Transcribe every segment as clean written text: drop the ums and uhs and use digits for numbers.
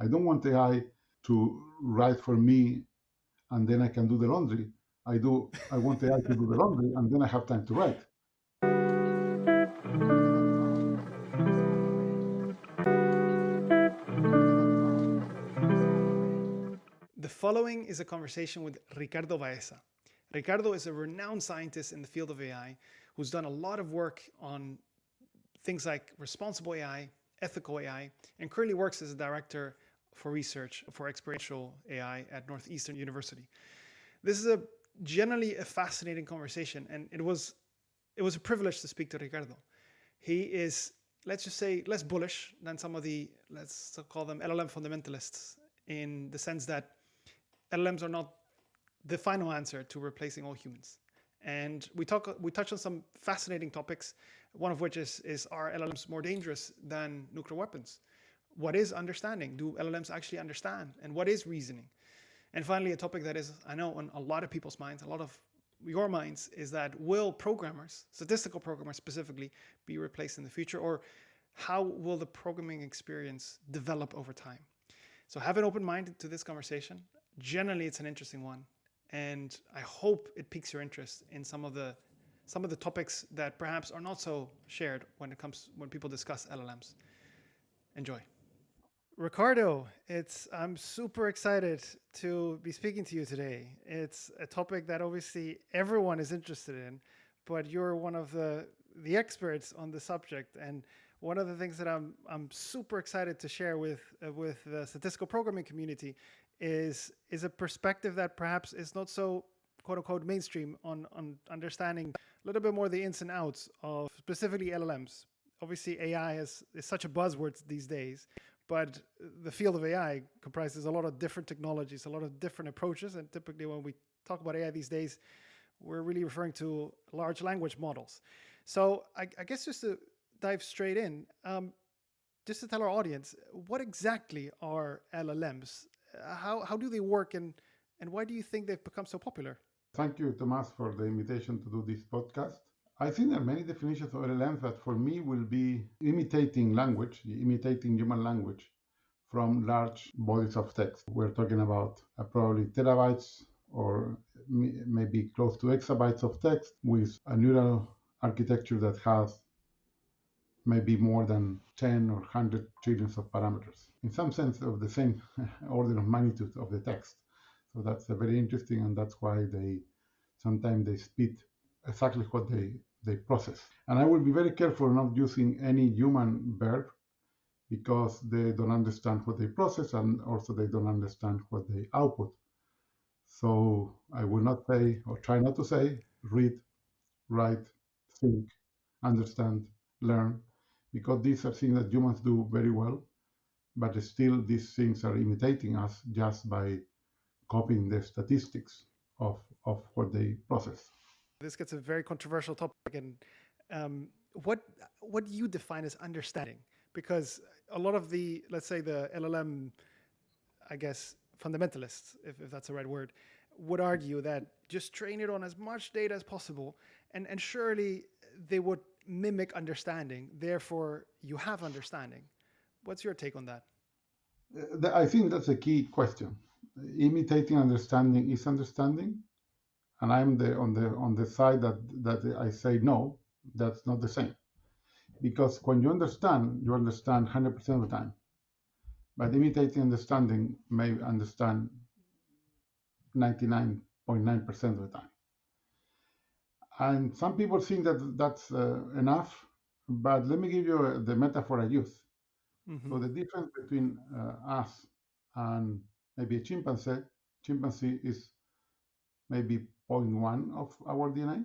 I don't want AI to write for me and then I can do the laundry. I want AI to do the laundry and then I have time to write. The following is a conversation with Ricardo Baeza. Ricardo is a renowned scientist in the field of AI who's done a lot of work on things like responsible AI, ethical AI, and currently works as a director for research for experiential AI at Northeastern University. This is generally a fascinating conversation, and it was a privilege to speak to Ricardo. He is, let's just say, less bullish than some of the, let's call them LLM fundamentalists, in the sense that LLMs are not the final answer to replacing all humans. And we touch on some fascinating topics, one of which is are LLMs more dangerous than nuclear weapons? What is understanding? Do LLMs actually understand? And what is reasoning? And finally, a topic that is, I know, on a lot of people's minds, a lot of your minds, is that will programmers, statistical programmers specifically, be replaced in the future? Or how will the programming experience develop over time? So have an open mind to this conversation. Generally, it's an interesting one. And I hope it piques your interest in some of the topics that perhaps are not so shared when people discuss LLMs. Enjoy. Ricardo, I'm super excited to be speaking to you today. It's a topic that obviously everyone is interested in, but you're one of the experts on the subject. And one of the things that I'm super excited to share with the statistical programming community is a perspective that perhaps is not so quote unquote mainstream on understanding a little bit more the ins and outs of specifically LLMs. Obviously, AI is such a buzzword these days, but the field of AI comprises a lot of different technologies, a lot of different approaches. And typically when we talk about AI these days, we're really referring to large language models. So I guess just to dive straight in, just to tell our audience, what exactly are LLMs? How do they work, and why do you think they've become so popular? Thank you, Tomas, for the invitation to do this podcast. I think there are many definitions of LLMs, but for me will be imitating human language from large bodies of text. We're talking about probably terabytes or maybe close to exabytes of text with a neural architecture that has maybe more than 10 or 100 trillions of parameters, in some sense of the same order of magnitude of the text. So that's very interesting, and that's why sometimes they spit exactly what they process. And I will be very careful not using any human verb because they don't understand what they process, and also they don't understand what they output. So I will not say, or try not to say, read, write, think, understand, learn, because these are things that humans do very well, but still these things are imitating us just by copying the statistics of what they process. This gets a very controversial topic, and what do you define as understanding? Because a lot of the, let's say, the LLM, I guess, fundamentalists, if that's the right word, would argue that just train it on as much data as possible, and surely they would mimic understanding. Therefore, you have understanding. What's your take on that? I think that's a key question. Imitating understanding is understanding, and I'm on the side that I say no, that's not the same. Because when you understand 100% of the time. But imitating understanding may understand 99.9% of the time. And some people think that that's enough, but let me give you the metaphor I use. Mm-hmm. So the difference between us and maybe a chimpanzee is maybe 0.1 of our DNA,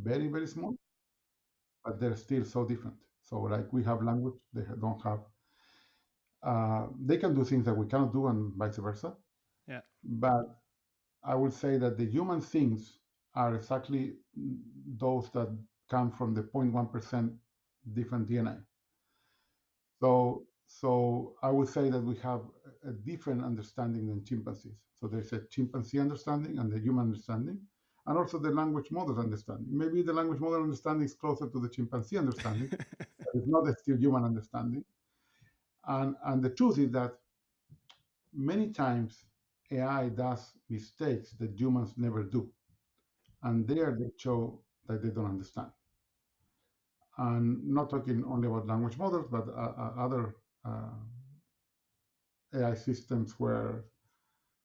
very, very small, but they're still so different. So like we have language, they don't have. They can do things that we cannot do and vice versa. Yeah. But I would say that the human things are exactly those that come from the 0.1% different DNA. So I would say that we have a different understanding than chimpanzees. So there's a chimpanzee understanding and the human understanding, and also the language model understanding. Maybe the language model understanding is closer to the chimpanzee understanding, but it's not a still human understanding. And the truth is that many times AI does mistakes that humans never do, and there they show that they don't understand. And not talking only about language models, but other uh, AI systems where,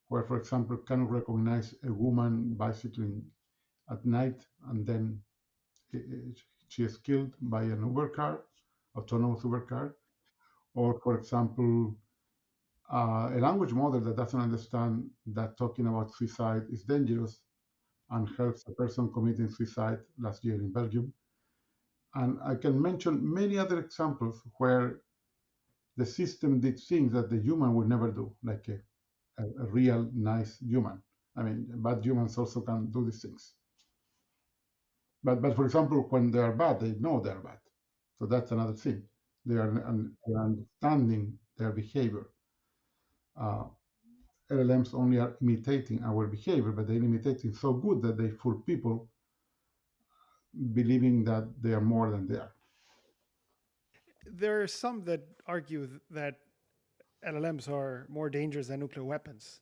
for example, cannot recognize a woman bicycling at night, and then she is killed by an Uber car, autonomous Uber car, or, for example, a language model that doesn't understand that talking about suicide is dangerous and helps a person committing suicide last year in Belgium. And I can mention many other examples where the system did things that the human would never do, like a real nice human. I mean, bad humans also can do these things. But for example, when they are bad, they know they're bad. So that's another thing. They are understanding their behavior. Uh, LLMs only are imitating our behavior, but they're imitating so good that they fool people believing that they are more than they are. There are some that argue that LLMs are more dangerous than nuclear weapons.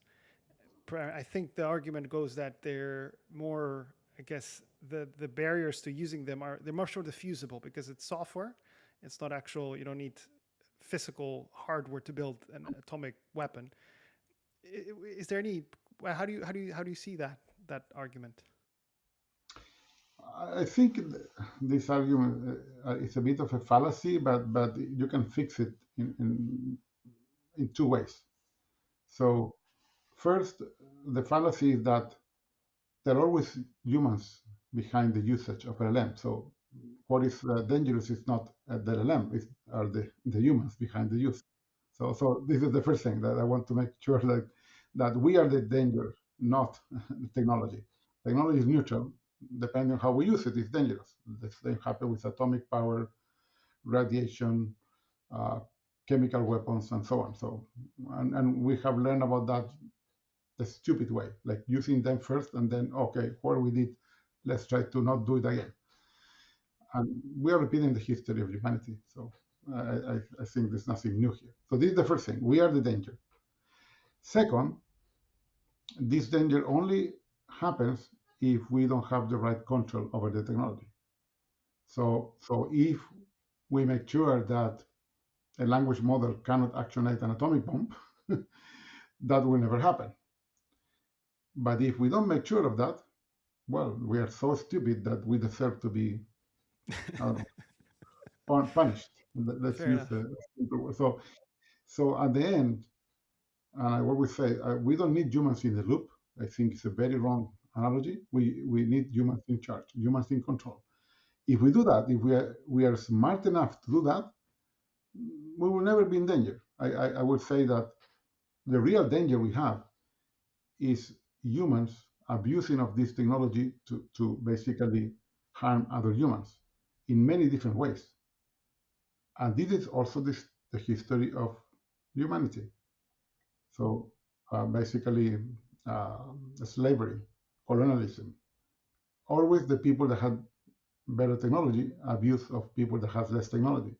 I think the argument goes that they're more, I guess, the barriers to using them are they're much more diffusible because it's software. It's not actual. You don't need physical hardware to build an atomic weapon. Is there any? How do you see that argument? I think this argument is a bit of a fallacy, but you can fix it in two ways. So first, the fallacy is that there are always humans behind the usage of LLM. So what is dangerous is not the LLM, it are the humans behind the use. So this is the first thing that I want to make sure that we are the danger, not the technology. Technology is neutral. Depending on how we use it, it's dangerous. The same happens with atomic power, radiation, uh, chemical weapons, and so on. So, and we have learned about that the stupid way, like using them first and then, okay, what we did, let's try to not do it again. And we are repeating the history of humanity. So I think there's nothing new here. So this is the first thing. We are the danger. Second, this danger only happens if we don't have the right control over the technology. So if we make sure that a language model cannot actionate an atomic bomb, that will never happen. But if we don't make sure of that, well, we are so stupid that we deserve to be punished. Let's Fair use enough. a simple word. So at the end, and I always say, we don't need humans in the loop. I think it's a very wrong analogy. We need humans in charge, humans in control. If we do that, if we are smart enough to do that, we will never be in danger. I would say that the real danger we have is humans abusing of this technology to basically harm other humans in many different ways. And this is also the history of humanity. So basically, slavery, colonialism, always the people that had better technology abuse of people that have less technology.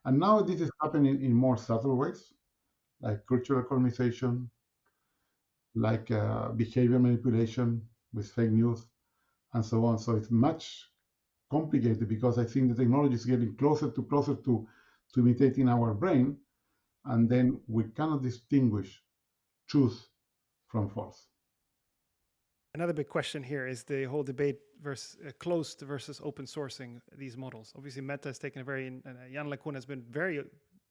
And now this is happening in more subtle ways, like cultural colonization, like behavior manipulation with fake news, and so on. So it's much complicated because I think the technology is getting closer to imitating our brain, and then we cannot distinguish truth from false. Another big question here is the whole debate versus closed versus open sourcing these models. Obviously, Meta has taken a very, and Jan LeCun has been very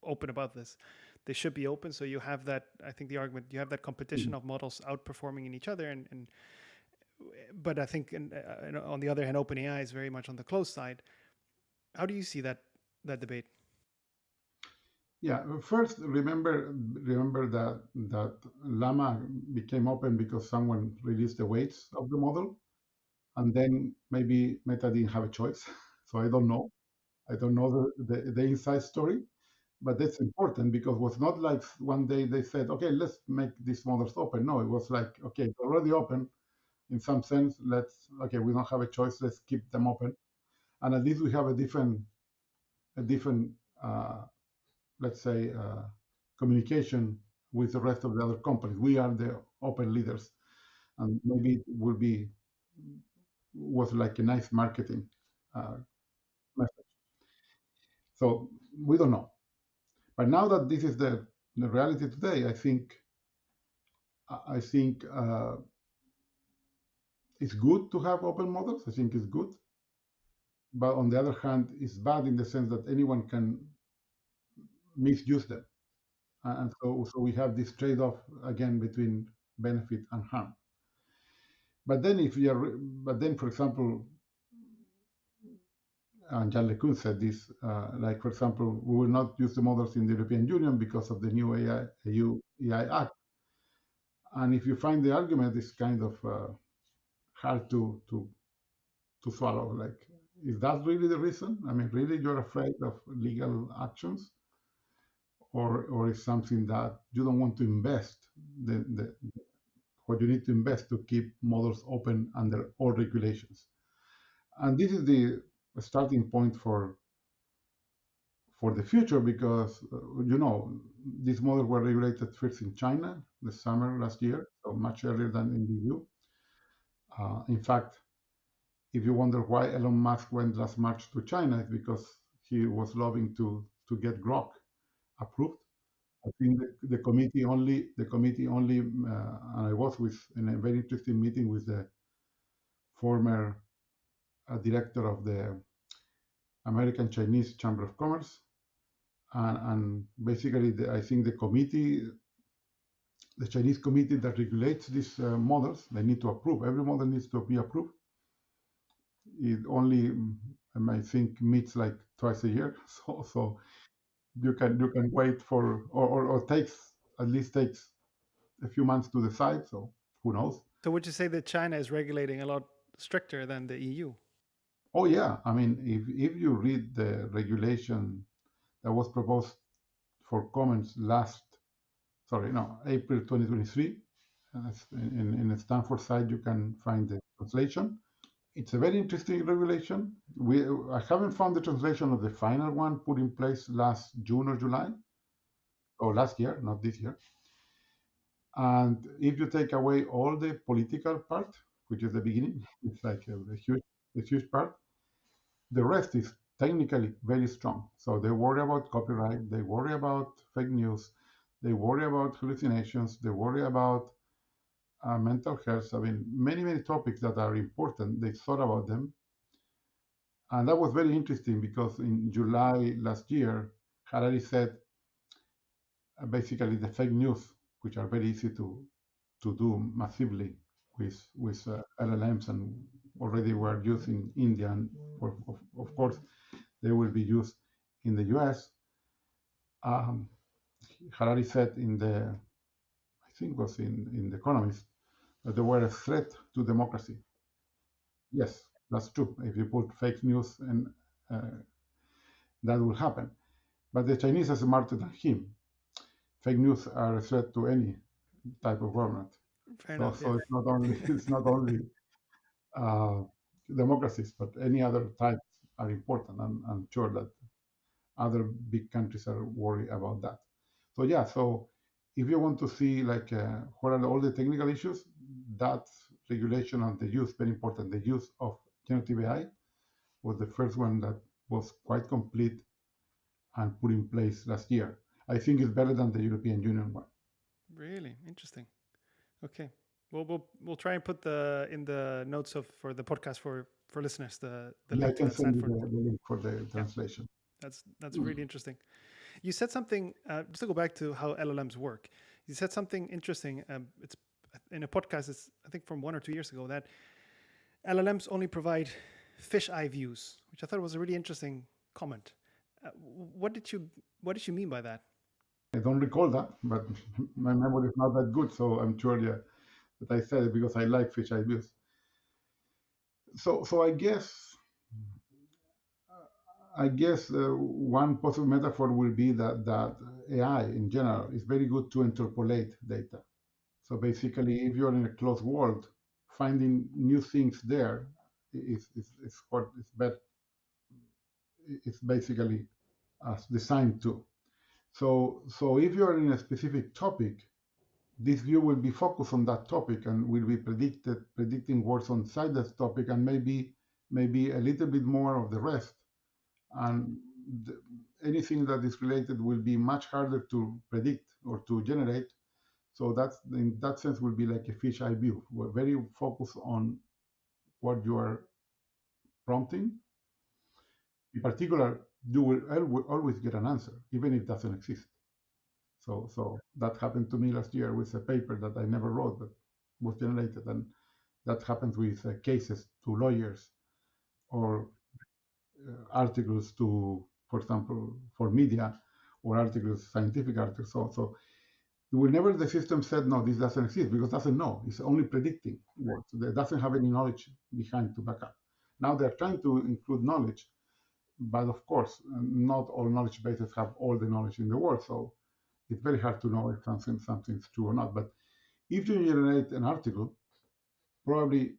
open about this. They should be open, so you have that. I think the argument you have that competition of models outperforming in each other, and but I think on the other hand, OpenAI is very much on the closed side. How do you see that debate? Yeah, first remember that Llama became open because someone released the weights of the model, and then maybe Meta didn't have a choice. So I don't know. I don't know the inside story, but that's important because it was not like one day they said, okay, let's make these models open. No, it was like, okay, it's already open in some sense. Okay, we don't have a choice. Let's keep them open, and at least we have a different, let's say, communication with the rest of the other companies. We are the open leaders, and maybe it was like a nice marketing uh, message. So we don't know. But now that this is the reality today, I think it's good to have open models. I think it's good, but on the other hand, it's bad in the sense that anyone can misuse them, and so we have this trade-off again between benefit and harm. But then, for example, and Jean LeCun said this, like for example, we will not use the models in the European Union because of the new EU AI Act. And if you find the argument is kind of hard to swallow, like, is that really the reason? I mean, really, you're afraid of legal actions, or is something that you don't want to invest the what you need to invest to keep models open under all regulations? And this is the starting point for the future because these models were regulated first in China the summer last year, so much earlier than in the EU. In fact, if you wonder why Elon Musk went last March to China, it's because he was lobbying to get Grok approved. I think the committee only, and I was in a very interesting meeting with the former director of the American Chinese Chamber of Commerce, and basically I think the Chinese committee that regulates these models, they need to approve. Every model needs to be approved. It only, I think, meets like twice a year. So you can wait for, or takes a few months to decide. So who knows? So would you say that China is regulating a lot stricter than the EU? Oh yeah, I mean, if you read the regulation that was proposed for comments April 2023, in the Stanford site you can find the translation. It's a very interesting regulation. I haven't found the translation of the final one put in place last June or July, or last year, not this year. And if you take away all the political part, which is the beginning, it's like a huge part. The rest is technically very strong. So they worry about copyright, they worry about fake news, they worry about hallucinations, they worry about mental health. I mean, many topics that are important. They thought about them, and that was very interesting because in July last year, Harari said basically the fake news, which are very easy to do massively with LLMs, and already were used in India, and of course they will be used in the US. Harari said I think it was in The Economist, that they were a threat to democracy. Yes, that's true. If you put fake news, and that will happen. But the Chinese are smarter than him. Fake news are a threat to any type of government. Fair enough. So it's not only uh, democracies, but any other types are important. I'm sure that other big countries are worried about that. So yeah, so if you want to see like what are all the technical issues, that regulation and the use, very important. The use of generative AI was the first one that was quite complete and put in place last year. I think it's better than the European Union one. Really interesting. Okay. Well, we'll try and put in the notes for the podcast for listeners the Yeah, I link to can that send you Stanford. the link for the translation. That's really interesting. You said something just to go back to how LLMs work. You said something interesting. It's in a podcast. It's I think from 1 or 2 years ago that LLMs only provide fisheye views, which I thought was a really interesting comment. What did you mean by that? I don't recall that, but my memory is not that good, so I'm sure that I said it because I like fisheye views. So I guess one possible metaphor will be that AI in general is very good to interpolate data. So basically, if you're in a closed world, finding new things there is what is better. It's basically designed to. So if you are in a specific topic, this view will be focused on that topic and will be predicting words on side that topic, and maybe a little bit more of the rest. And the, anything that is related will be much harder to predict or to generate. So that's in that sense will be like a fisheye view. We're very focused on what you are prompting. In particular, you will always get an answer, even if it doesn't exist. So that happened to me last year with a paper that I never wrote but was generated, and that happens with cases to lawyers or articles to, for example, for media or articles, scientific articles. So whenever the system said no, this doesn't exist because it doesn't know, it's only predicting words. It doesn't have any knowledge behind to back up. Now they're trying to include knowledge, but of course, not all knowledge bases have all the knowledge in the world. So it's very hard to know if something's true or not. But if you generate an article, probably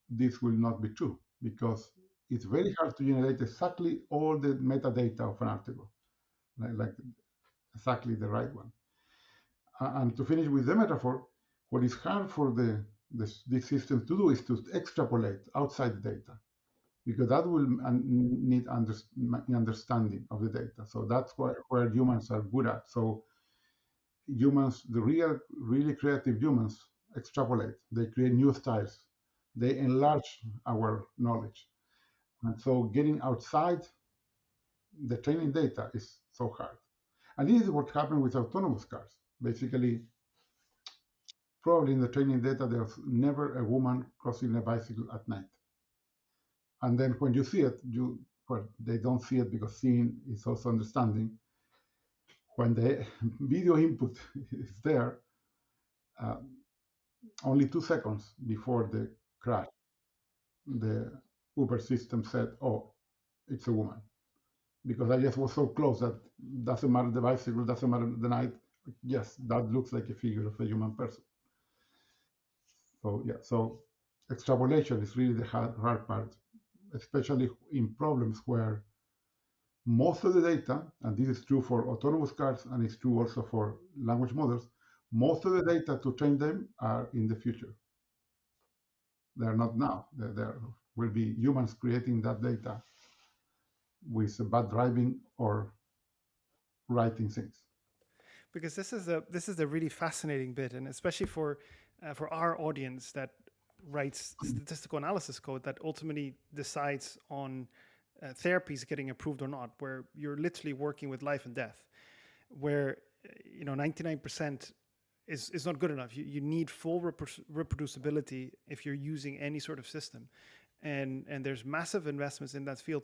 this will not be true because it's very hard to generate exactly all the metadata of an article, like exactly the right one. And to finish with the metaphor, what is hard for these systems to do is to extrapolate outside the data, because that will need understanding of the data. So that's where humans are good at. So humans, the really creative humans, extrapolate. They create new styles. They enlarge our knowledge. And so getting outside the training data is so hard. And this is what happened with autonomous cars. Basically, probably in the training data, there's never a woman crossing a bicycle at night. And then when you see it, well, they don't see it because seeing is also understanding. When the video input is there, uh, only 2 seconds before the crash, the Uber system said, "Oh, it's a woman," because I just was so close that doesn't matter the bicycle, doesn't matter the night. Yes, that looks like a figure of a human person. So yeah, so extrapolation is really the hard part, especially in problems where most of the data, and this is true for autonomous cars and it's true also for language models, most of the data to train them are in the future. They're not now. There will be humans creating that data with bad driving or writing things. Because this is the really fascinating bit, and especially for our audience that writes statistical analysis code that ultimately decides on therapies getting approved or not, where you're literally working with life and death, where 99% is not good enough. You need full reproducibility if you're using any sort of system, and there's massive investments in that field.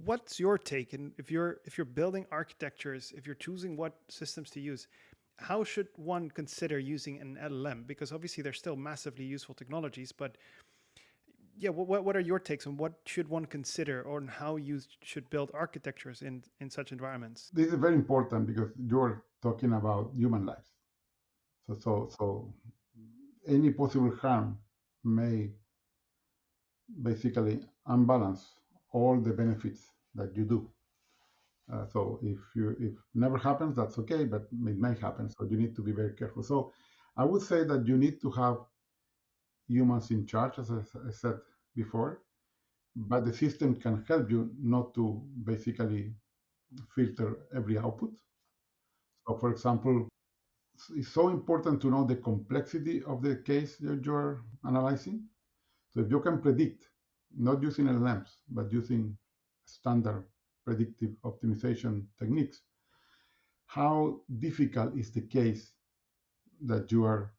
What's your take? And if you're building architectures, if you're choosing what systems to use, how should one consider using an LLM? Because obviously they're still massively useful technologies, but yeah, what are your takes on what should one consider on how you should build architectures in such environments? This is very important because you're talking about human lives. So any possible harm may basically unbalance all the benefits that you do. So if never happens, that's okay, but it may happen. So you need to be very careful. So I would say that you need to have humans in charge, as I said before, but the system can help you not to basically filter every output. So for example, it's so important to know the complexity of the case that you're analyzing. So if you can predict, not using LLMs, but using standard predictive optimization techniques, how difficult is the case that you are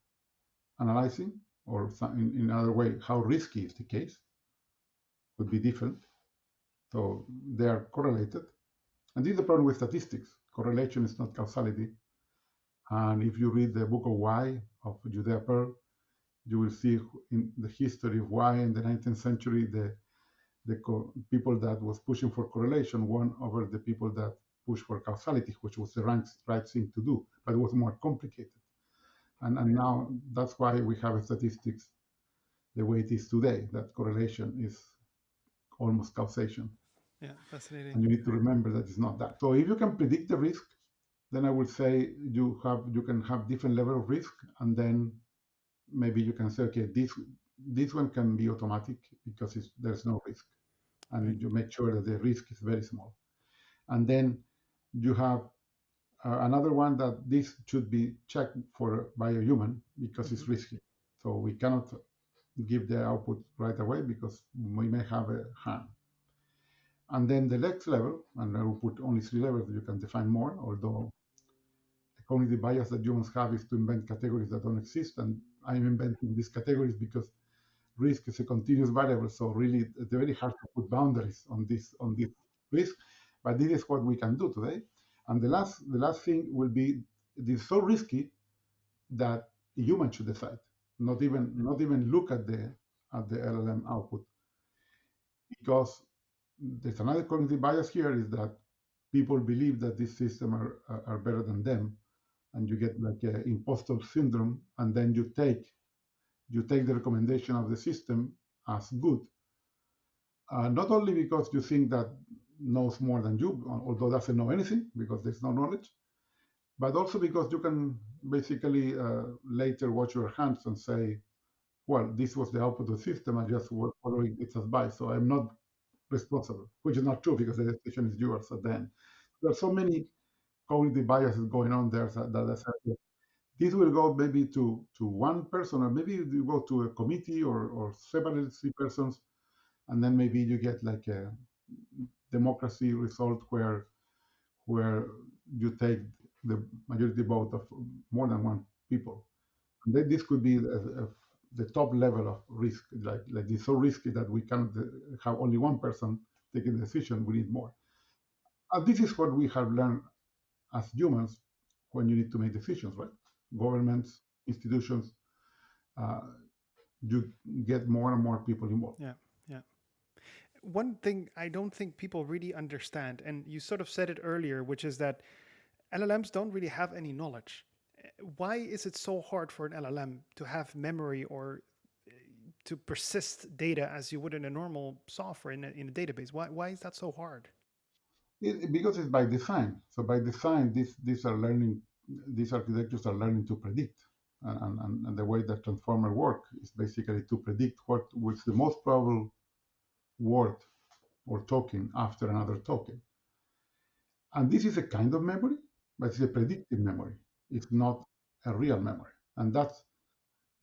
analyzing, or in another way, how risky is the case, would be different. So they are correlated. And this is the problem with statistics. Correlation is not causality. And if you read the book of Why of Judea Pearl, you will see in the history of why in the 19th century the people that was pushing for correlation won over the people that pushed for causality, which was the right thing to do, but it was more complicated. And now that's why we have statistics the way it is today, that correlation is almost causation. Yeah, fascinating. And you need to remember that it's not that. So if you can predict the risk, then I would say you can have different level of risk, and then maybe you can say, okay, this one can be automatic because there's no risk, and Right. you make sure that the risk is very small. And then you have another one that this should be checked for by a human because it's risky. So we cannot give the output right away because we may have a harm. And then the next level, and I will put only 3 levels, you can define more, although the cognitive bias that humans have is to invent categories that don't exist. And I'm inventing these categories because risk is a continuous variable. So really, it's very hard to put boundaries on this risk. But this is what we can do today. And the last thing will be, it is so risky that a human should decide, not even look at the LLM output, because there's another cognitive bias here is that people believe that this system are better than them, and you get like a imposter syndrome, and then you take the recommendation of the system as good, not only because you think that knows more than you, although doesn't know anything because there's no knowledge, but also because you can basically later wash your hands and say, well, this was the output of the system, I just was following its advice, so I'm not responsible, which is not true because the decision is yours at the end. There are so many cognitive biases going on there that I said, this will go maybe to one person, or maybe you go to a committee or several 3 persons, and then maybe you get like a democracy result where you take the majority vote of more than one people. And then this could be the top level of risk, like it's so risky that we can't have only one person taking the decision. We need more. And this is what we have learned as humans when you need to make decisions, right? Governments, institutions, uh, you get more and more people involved. Yeah. Yeah. One thing I don't think people really understand, and you sort of said it earlier, which is that LLMs don't really have any knowledge. Why is it so hard for an LLM to have memory or to persist data as you would in a normal software in a database? Why is that so hard? Because it's by design. So by design, these architectures are learning to predict. And the way that transformer work is basically to predict what was the most probable word or token after another token. And this is a kind of memory, but it's a predictive memory. It's not a real memory. And that's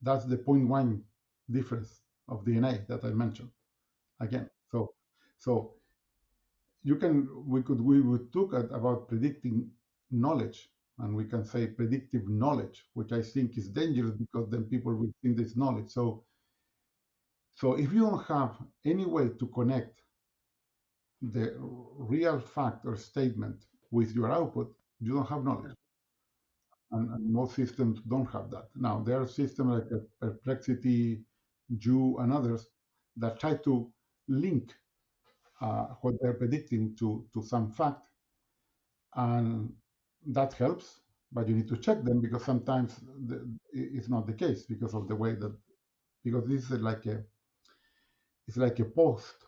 the point one difference of DNA that I mentioned again. So we would talk about predicting knowledge, and we can say predictive knowledge, which I think is dangerous because then people will think this knowledge. So if you don't have any way to connect the real fact or statement with your output, you don't have knowledge. And most systems don't have that. Now, there are systems like Perplexity, Jew, and others that try to link what they're predicting to some fact, and that helps. But you need to check them because sometimes it's not the case because of the way that because this is like a it's like a post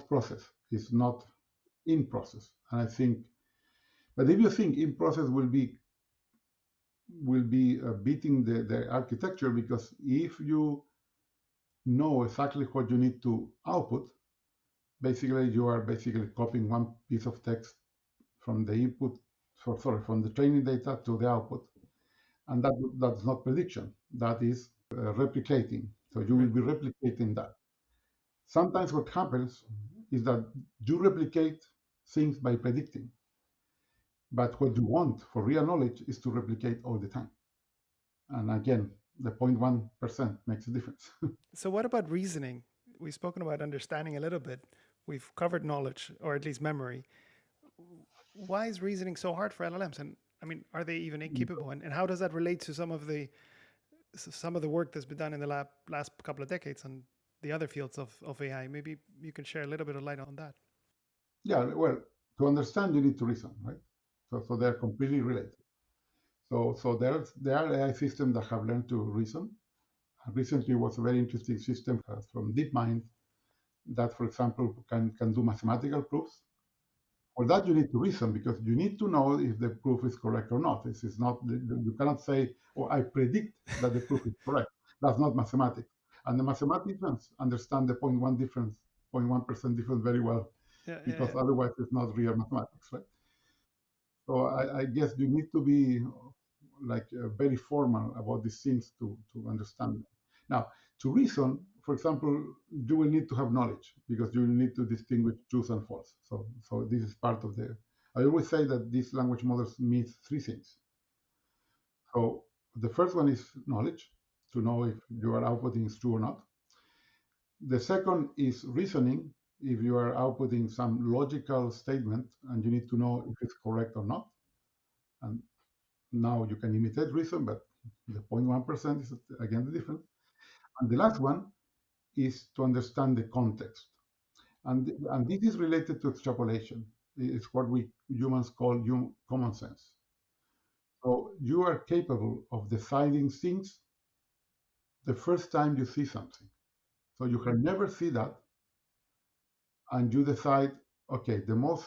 process. It's not in process, and I think. But if you think in process will be beating the architecture, because if you know exactly what you need to output, basically you are basically copying one piece of text from the input, from the training data to the output, and that's not prediction. That is replicating. So you will Right. be replicating that. Sometimes what happens is that you replicate things by predicting, but what you want for real knowledge is to replicate all the time. And again, the 0.1% makes a difference. So what about reasoning? We've spoken about understanding a little bit. We've covered knowledge, or at least memory. Why is reasoning so hard for LLMs? And I mean, are they even capable? And how does that relate to some of the work that's been done in the last couple of decades on the other fields of AI? Maybe you can share a little bit of light on that. Yeah, well, to understand, you need to reason, right? So they're completely related. So there are AI systems that have learned to reason. Recently was a very interesting system from DeepMind that, for example, can do mathematical proofs For that, you need to reason because you need to know if the proof is correct or not. This is not, you cannot say, oh, I predict that the proof is correct. That's not mathematics. And the mathematicians understand the 0.1 difference, 0.1% difference very well Yeah, yeah, because yeah. otherwise it's not real mathematics, right? So I guess you need to be like very formal about these things to understand them. Now, to reason, for example, you will need to have knowledge because you will need to distinguish truth and false. So this is part of the. I always say that these language models mean three things. So the first one is knowledge, to know if your outputting is true or not. The second is reasoning, if you are outputting some logical statement and you need to know if it's correct or not. And now you can imitate reason, but the 0.1% is again the difference. And the last one is to understand the context. And this is related to extrapolation. It's what we humans call common sense. So you are capable of deciding things the first time you see something. So you can never see that, and you decide, okay, the most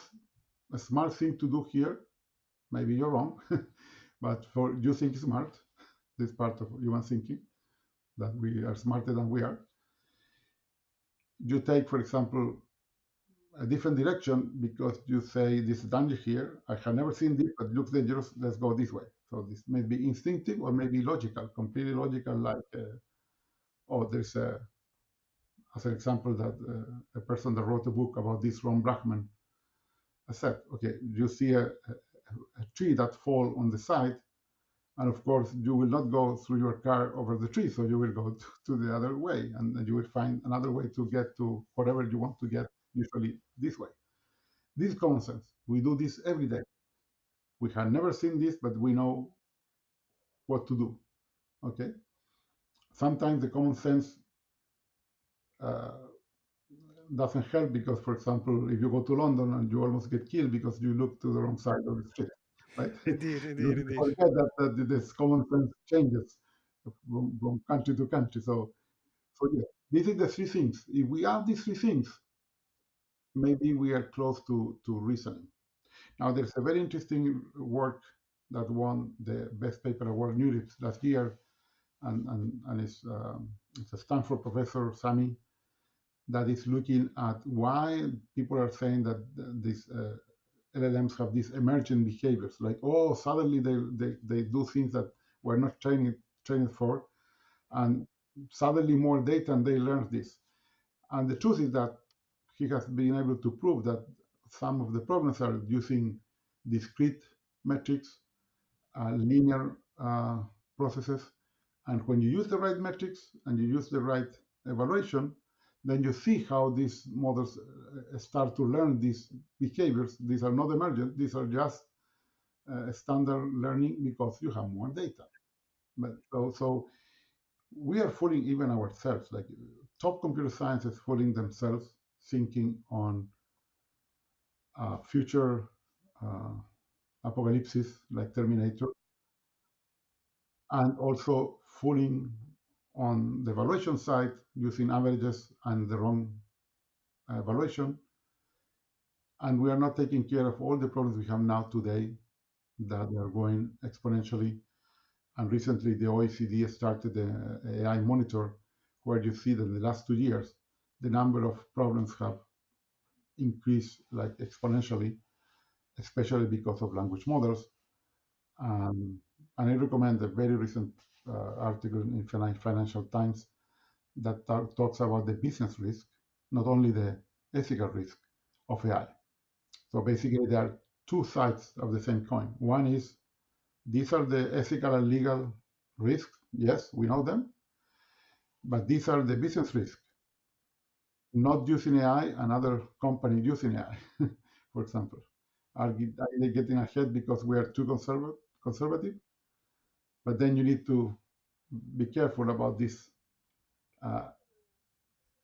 smart thing to do here, maybe you're wrong, but for you think smart, this part of human thinking, that we are smarter than we are. You take, for example, a different direction because you say this is danger here. I have never seen this, but it looks dangerous. Let's go this way. So this may be instinctive or maybe logical, completely logical. Like, oh, there's as an example that a person that wrote a book about this, Ron Brachman, said, okay, you see a tree that fall on the side, and of course you will not go through your car over the tree, so you will go to the other way, and you will find another way to get to whatever you want to get, usually this way. This is common sense. We do this every day. We have never seen this, but we know what to do. Okay. Sometimes the common sense uh, doesn't help because, for example, if you go to London and you almost get killed because you look to the wrong side of the street, right? Indeed, You indeed, indeed. forget that this common sense changes from country to country. So yeah, these are the three things. If we have these three things, maybe we are close to reasoning. Now, there's a very interesting work that won the Best Paper Award NeurIPS last year, and it's a Stanford professor, Sami, that is looking at why people are saying that these LLMs have these emergent behaviors, like, oh, suddenly they do things that we're not trained for, and suddenly more data and they learn this. And the truth is that he has been able to prove that some of the problems are using discrete metrics, linear processes. And when you use the right metrics and you use the right evaluation, then you see how these models start to learn these behaviors. These are not emergent, these are just standard learning because you have more data. But so we are fooling even ourselves. Like top computer science is fooling themselves, thinking on future uh, apocalypses like Terminator, and also fooling on the evaluation side using averages and the wrong evaluation. And we are not taking care of all the problems we have now today that are going exponentially. And recently, the OECD started the AI monitor, where you see that in the last 2 years, the number of problems have increased like exponentially, especially because of language models. And I recommend a very recent article in Financial Times that talks about the business risk, not only the ethical risk of AI. So basically, there are two sides of the same coin. One is these are the ethical and legal risks. Yes, we know them, but these are the business risks. Not using AI, another company using AI, for example. Are they getting ahead because we are too conservative? But then you need to be careful about this uh,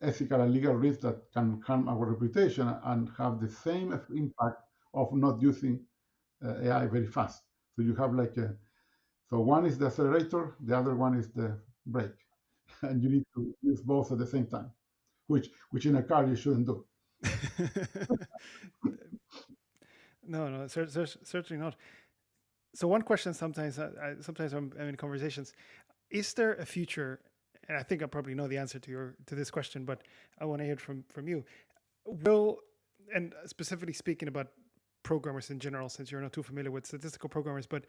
ethical and legal risks that can harm our reputation and have the same impact of not using AI very fast. So you have like so one is the accelerator, the other one is the brake, and you need to use both at the same time, which in a car you shouldn't do. No, certainly not. So one question sometimes, sometimes I'm in conversations: is there a future? And I think I probably know the answer to this question, but I want to hear it from you. Will, and specifically speaking about programmers in general, since you're not too familiar with statistical programmers, but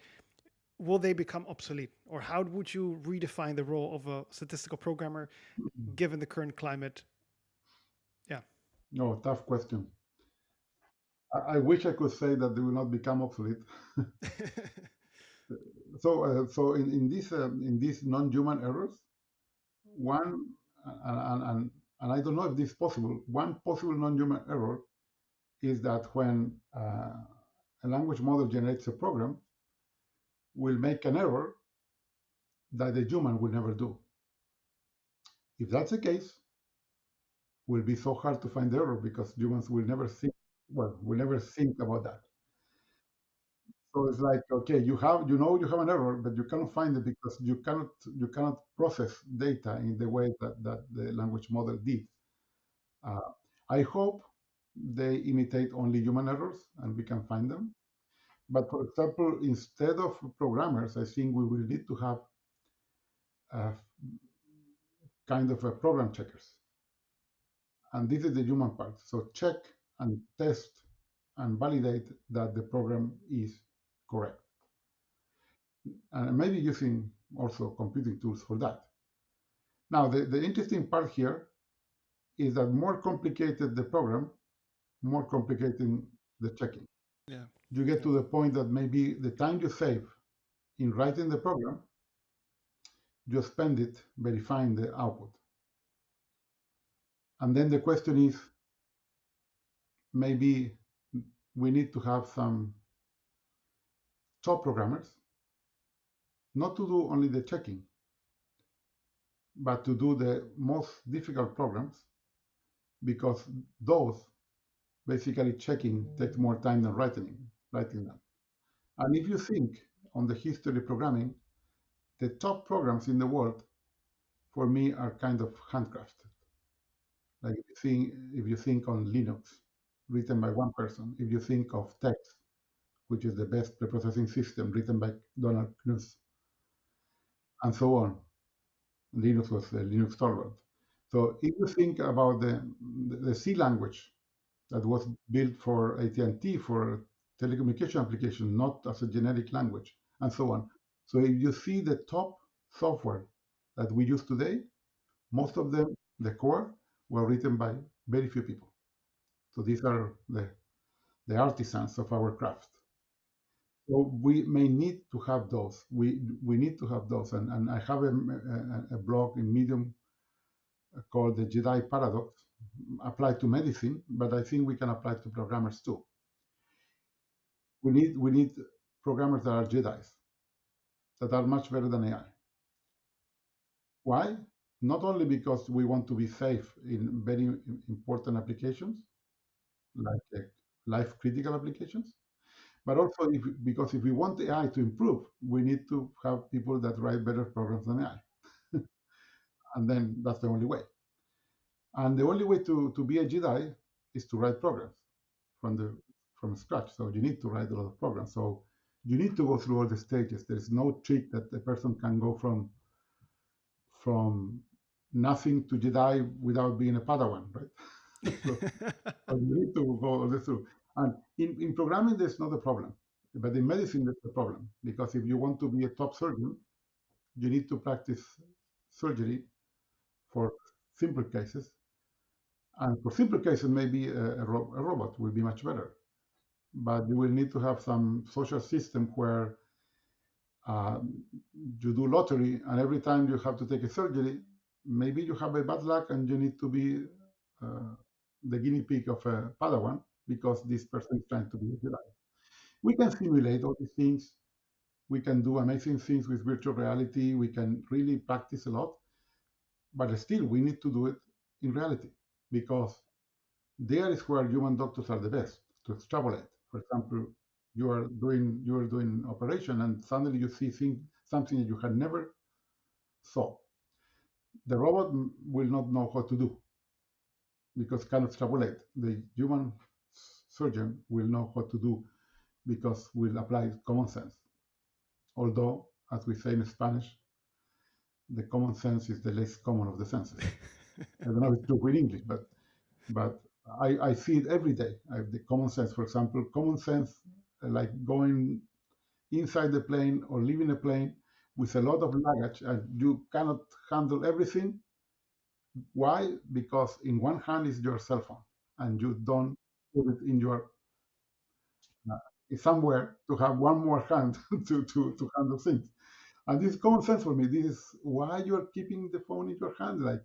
will they become obsolete, or how would you redefine the role of a statistical programmer given the current climate? Yeah. No, tough question. I wish I could say that they will not become obsolete. So in these non-human errors, one and I don't know if this is possible. One possible non-human error is that when a language model generates a program, will make an error that the human will never do. If that's the case, will be so hard to find the error because humans will never think, well, will never think about that. So it's like, okay, you have an error, but you cannot find it because you cannot process data in the way that the language model did. Uh, I hope they imitate only human errors and we can find them. But for example, instead of programmers, I think we will need to have a kind of a program checkers. And this is the human part. So check and test and validate that the program is correct. And maybe using also computing tools for that. Now, the interesting part here is that more complicated the program, more complicated the checking. Yeah. You get to the point that maybe the time you save in writing the program, you spend it verifying the output. And then the question is, maybe we need to have some top programmers, not to do only the checking, but to do the most difficult programs, because those basically checking takes more time than writing them. And if you think on the history of programming, the top programs in the world, for me, are kind of handcrafted. Like if you think on Linux, written by one person, if you think of text, which is the best preprocessing system written by Donald Knuth, and so on. Linux was the Linux torvald. So if you think about the C language that was built for AT&T for telecommunication application, not as a generic language, and so on. So if you see the top software that we use today, most of them, the core, were written by very few people. So these are the artisans of our craft. So we may need to have those. We need to have those. And I have a blog in Medium called the Jedi Paradox, applied to medicine, but I think we can apply to programmers too. We need programmers that are Jedis, that are much better than AI. Why? Not only because we want to be safe in very important applications, like life critical applications, but also because if we want AI to improve, we need to have people that write better programs than AI. And then that's the only way. And the only way to be a Jedi is to write programs from scratch. So you need to write a lot of programs. So you need to go through all the stages. There is no trick that the person can go from nothing to Jedi without being a Padawan, right? So you need to go all the through. And in programming, there's not a problem. But in medicine, there's a problem. Because if you want to be a top surgeon, you need to practice surgery for simple cases. And for simple cases, maybe a robot will be much better. But you will need to have some social system where you do lottery, and every time you have to take a surgery, maybe you have a bad luck and you need to be uh, the guinea pig of a Padawan because this person is trying to be a Jedi. We can simulate all these things. We can do amazing things with virtual reality. We can really practice a lot, but still we need to do it in reality because there is where human doctors are the best to extrapolate. For example, you are doing operation and suddenly you see something that you had never saw. The robot will not know what to do because cannot extrapolate. The human surgeon will know what to do because we'll apply common sense. Although, as we say in Spanish, the common sense is the less common of the senses. I don't know if it's true in English, but I see it every day. I have the common sense, for example, common sense like going inside the plane or leaving a plane with a lot of luggage and you cannot handle everything. Why? Because in one hand is your cell phone and you don't put it in your somewhere to have one more hand to handle things. And this is common sense for me. This is why you're keeping the phone in your hand, like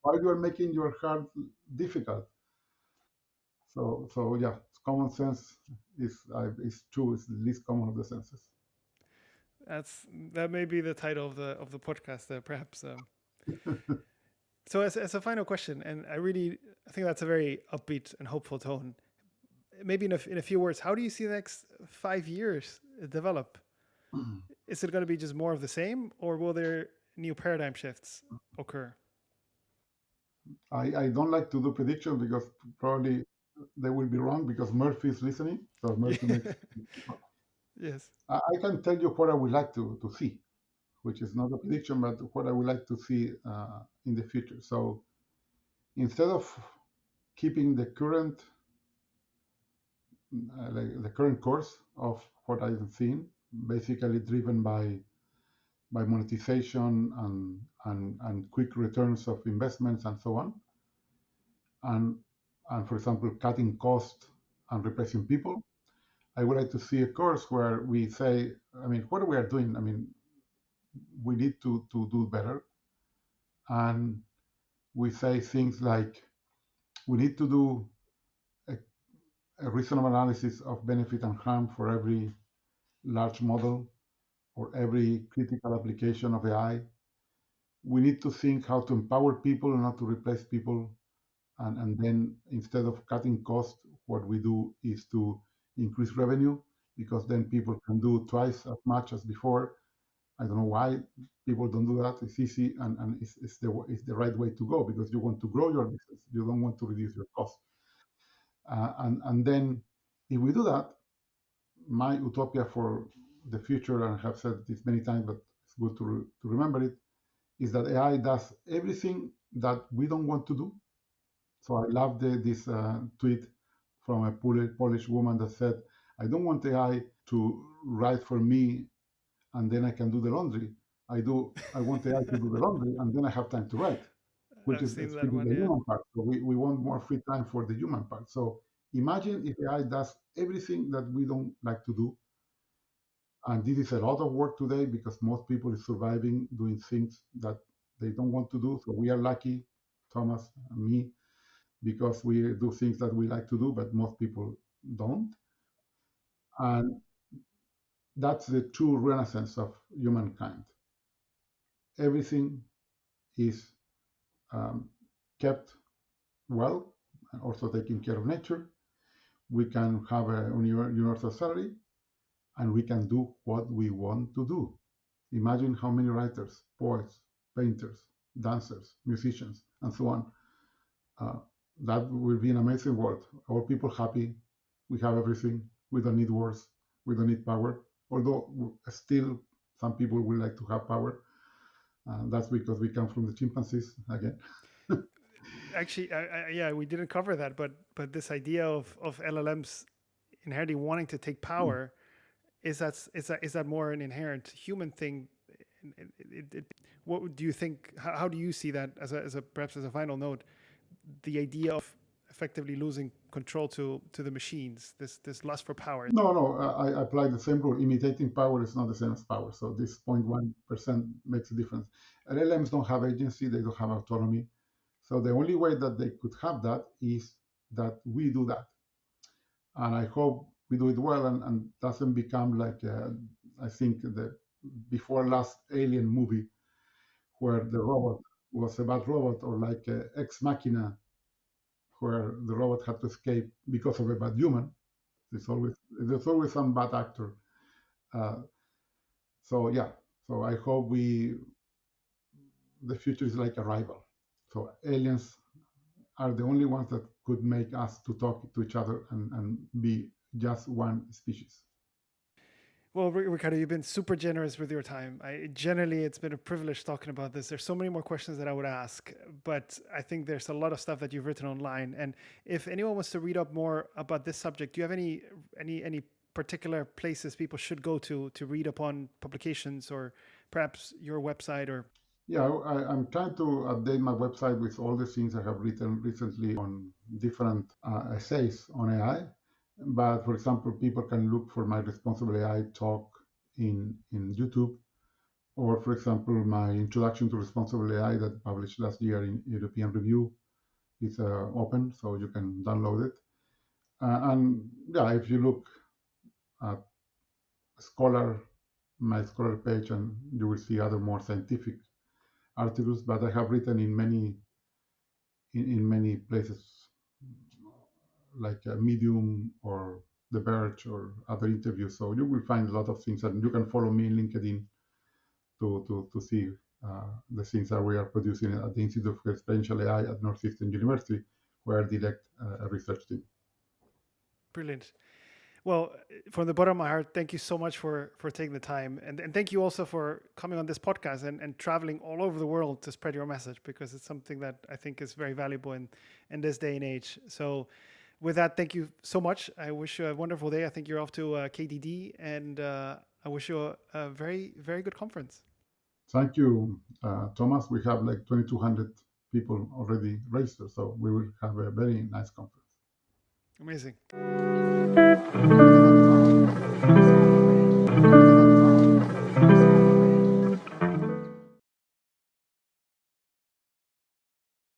why you're making your heart difficult. So yeah, common sense is true. It's the least common of the senses. That may be the title of the podcast, perhaps. So as a final question, and I think that's a very upbeat and hopeful tone. Maybe in a few words, how do you see the next 5 years develop? Is it going to be just more of the same, or will there new paradigm shifts occur? I don't like to do predictions because probably they will be wrong because Murphy is listening. So Murphy makes. Yes. I can tell you what I would like to see, which is not a prediction, but what I would like to see in the future. So instead of keeping the current like the current course of what I've seen, basically driven by monetization and quick returns of investments and so on, and and for example cutting cost and replacing people. I would like to see a course where we say, I mean, what we are doing, I mean, we need to do better, and we say things like we need to do a, a reasonable analysis of benefit and harm for every large model or every critical application of AI. We need to think how to empower people and not to replace people. And then instead of cutting costs, what we do is to increase revenue because then people can do twice as much as before. I don't know why people don't do that. It's easy and it's the right way to go because you want to grow your business. You don't want to reduce your cost. And then if we do that, my utopia for the future, and I have said this many times, but it's good to remember it, is that AI does everything that we don't want to do. So I love this tweet from a Polish woman that said, I don't want AI to write for me and then I can do the laundry. I want AI to do the laundry and then I have time to write, which I've is seen that really one. the Yeah. human part. So we want more free time for the human part. So imagine if AI does everything that we don't like to do. And this is a lot of work today because most people is surviving doing things that they don't want to do. So we are lucky, Thomas and me, because we do things that we like to do, but most people don't. And that's the true renaissance of humankind. Everything is um, kept well, and also taking care of nature. We can have a universal salary, and we can do what we want to do. Imagine how many writers, poets, painters, dancers, musicians, and so on. Uh, that will be an amazing world. All people happy. We have everything. We don't need wars. We don't need power. Although still some people will like to have power. That's because we come from the chimpanzees again. Actually, yeah, we didn't cover that, but this idea of LLMs inherently wanting to take power is that more an inherent human thing? What do you think? How do you see that as a perhaps as a final note? The idea of effectively losing control to the machines, this lust for power. No, I apply the same rule. Imitating power is not the same as power. So this 0.1% makes a difference. LLMs don't have agency. They don't have autonomy. So the only way that they could have that is that we do that. And I hope we do it well and doesn't become like, I think, the before last Alien movie where the robot was a bad robot, or like Ex Machina where the robot had to escape because of a bad human. There's always some bad actor. Uh, so yeah, so I hope the future is like a rival. So aliens are the only ones that could make us to talk to each other and be just one species. Well, Ricardo, you've been super generous with your time. It's been a privilege talking about this. There's so many more questions that I would ask, but I think there's a lot of stuff that you've written online. And if anyone wants to read up more about this subject, do you have any particular places people should go to read upon publications, or perhaps your website? Or Yeah, I'm trying to update my website with all the things I have written recently on different essays on AI. But for example, people can look for my responsible AI talk in YouTube, or for example, my introduction to responsible AI that published last year in European Review is open, so you can download it. And yeah, if you look at Scholar, my Scholar page, and you will see other more scientific articles. But I have written in many places, like Medium or The Verge or other interviews. So you will find a lot of things, and you can follow me in LinkedIn to see the things that we are producing at the Institute of Experiential AI at Northeastern University, where I direct a research team. brilliant. Well, from the bottom of my heart, thank you so much for taking the time. And thank you also for coming on this podcast and traveling all over the world to spread your message, because it's something that I think is very valuable in this day and age. So with that, thank you so much. I wish you a wonderful day. I think you're off to KDD, and I wish you a very, very good conference. Thank you, Thomas. We have like 2,200 people already registered, so we will have a very nice conference. Amazing.